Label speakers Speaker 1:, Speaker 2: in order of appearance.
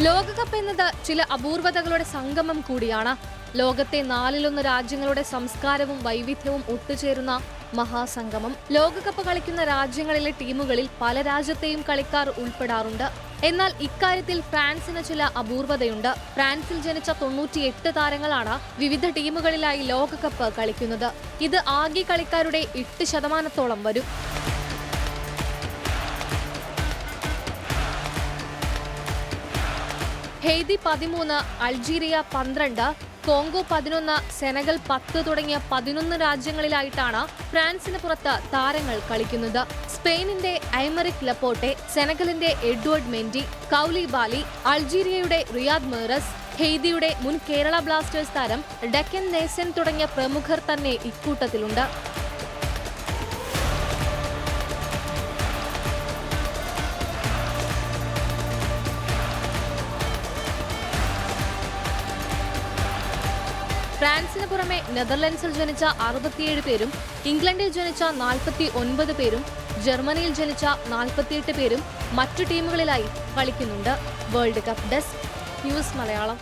Speaker 1: ലോകകപ്പ് എന്നത് ചില അപൂർവതകളുടെ സംഗമം കൂടിയാണ്. ലോകത്തെ 4/1 രാജ്യങ്ങളുടെ സംസ്കാരവും വൈവിധ്യവും ഒത്തുചേരുന്ന മഹാസംഗമം. ലോകകപ്പ് കളിക്കുന്ന രാജ്യങ്ങളിലെ ടീമുകളിൽ പല രാജ്യത്തെയും കളിക്കാർ ഉൾപ്പെടാറുണ്ട്. എന്നാൽ ഇക്കാര്യത്തിൽ ഫ്രാൻസിന് ചില അപൂർവതയുണ്ട്. ഫ്രാൻസിൽ ജനിച്ച 98 താരങ്ങളാണ് വിവിധ ടീമുകളിലായി ലോകകപ്പ് കളിക്കുന്നത്. ഇത് ആകെ കളിക്കാരുടെ 8% വരും. ഹെയ്തി 13, അൾജീരിയ 12, കോങ്കോ 11, സെനഗൽ 10 തുടങ്ങിയ 11 രാജ്യങ്ങളിലായിട്ടാണ് ഫ്രാൻസിന് പുറത്ത് താരങ്ങൾ കളിക്കുന്നത്. സ്പെയിനിന്റെ ഐമറിക് ലപ്പോട്ടെ, സെനഗലിന്റെ എഡ്വേർഡ് മെൻഡി, കൗലിബാലി, അൾജീരിയയുടെ റിയാദ് മെഹ്റസ്, ഹെയ്തിയുടെ മുൻ കേരള ബ്ലാസ്റ്റേഴ്സ് താരം ഡെക്കൻ നെയ്സൻ തുടങ്ങിയ പ്രമുഖർ തന്നെ ഇക്കൂട്ടത്തിലുണ്ട്. ഫ്രാൻസിന് പുറമെ നെതർലൻഡ്സിൽ ജനിച്ച 67 പേരും, ഇംഗ്ലണ്ടിൽ ജനിച്ച 49 പേരും, ജർമ്മനിയിൽ ജനിച്ച 48 പേരും മറ്റു ടീമുകളിലായി കളിക്കുന്നുണ്ട്. World cup desk, news Malayalam.